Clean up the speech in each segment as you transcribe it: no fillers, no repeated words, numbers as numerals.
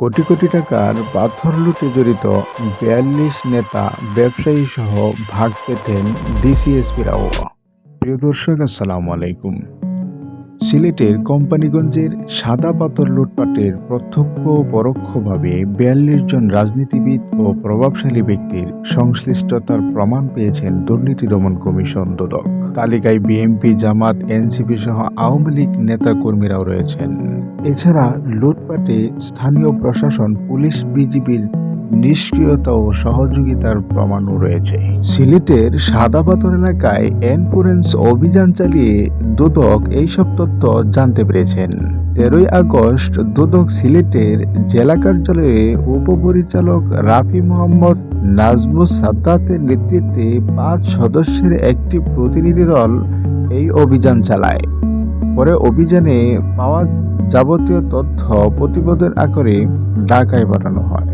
কোটি কোটি টাকার পাথর লুটে জড়িত ৪২ নেতা ব্যবসায়ী সহ ভাগ পেতেন ডিসিএসপিরাও। প্রিয় দর্শক, আসসালামু আলাইকুম। সিলেটের কোম্পানিগঞ্জের সাদা পাথর লুটপাটের প্রত্যক্ষ ও পরোক্ষভাবে ৪২ জন রাজনীতিবিদ ও প্রভাবশালী ব্যক্তির সংশ্লিষ্টতার প্রমাণ পেয়েছেন দুর্নীতি দমন কমিশন দুদক। তালিকায় বিএনপি, জামাত, এনসিপি সহ আওয়ামী লীগ নেতাকর্মীরাও রয়েছেন। এছাড়া লুটপাটে স্থানীয় প্রশাসন, পুলিশ, বিজিবির নিষ্ক্রিয়তা ও সহযোগিতার প্রমাণও রয়েছে। সিলেটের সাদা পাথর এলাকায় এনফোরেন্স অভিযান চালিয়ে দুদক এইসব তথ্য জানতে পেরেছেন। ১৩ই আগস্ট দুদক সিলেটের জেলা কার্যালয়ে উপপরিচালক রাফি মোহাম্মদ নাজমুস সাদ্দাতের নেতৃত্বে ৫ সদস্যের একটি প্রতিনিধি দল এই অভিযান চালায়। পরে অভিযানে পাওয়া যাবতীয় তথ্য প্রতিবেদন আকারে ঢাকায় পাঠানো হয়।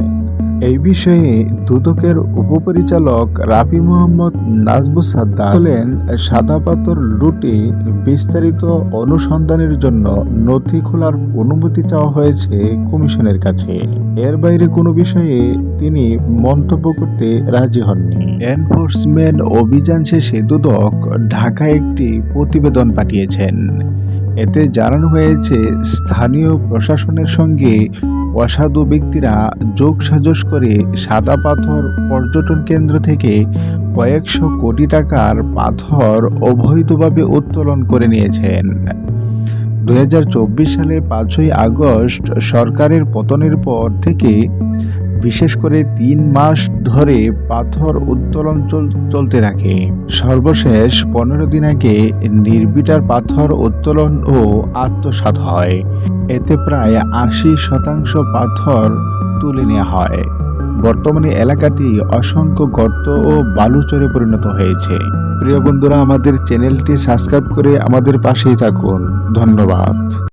এই বিষয়ে দুদকের উপপরিচালক রাফি মোহাম্মদ নাজমুস সাদ্দাত বলেন, সাদা পাথর লুটে বিস্তারিত অনুসন্ধানের জন্য নথি খোলার অনুমতি চাওয়া হয়েছে কমিশনের কাছে। এর বাইরে কোনো বিষয়ে তিনি মন্তব্য করতে রাজি হননি। এনফোর্সমেন্ট অভিযান শেষে দুদক ঢাকায় একটি প্রতিবেদন পাঠিয়েছেন। এতে জানানো হয়েছে, স্থানীয় প্রশাসনের সঙ্গে অসাধু ব্যক্তিরা যোগসাজশ করে সাদা পাথর পর্যটন কেন্দ্র থেকে কয়েকশো কোটি টাকার পাথর অবৈধভাবে উত্তোলন করে নিয়েছেন। ২০২৪ সালের ৫ই আগস্ট সরকারের পতনের পর থেকে বিশেষ করে ৩ মাস ধরে পাথর উত্তোলন চলতে থাকে। সর্বশেষ ১৫ দিন আগে নির্বিটার পাথর উত্তোলন ও আত্মসাৎ হয়। এতে প্রায় ৮০% পাথর তুলে নেওয়া হয়। বর্তমানে এলাকাটি অসংখ্য গর্ত ও বালুচরে পরিণত হয়েছে। প্রিয় বন্ধুরা, আমাদের চ্যানেলটি সাবস্ক্রাইব করে আমাদের পাশেই থাকুন। ধন্যবাদ।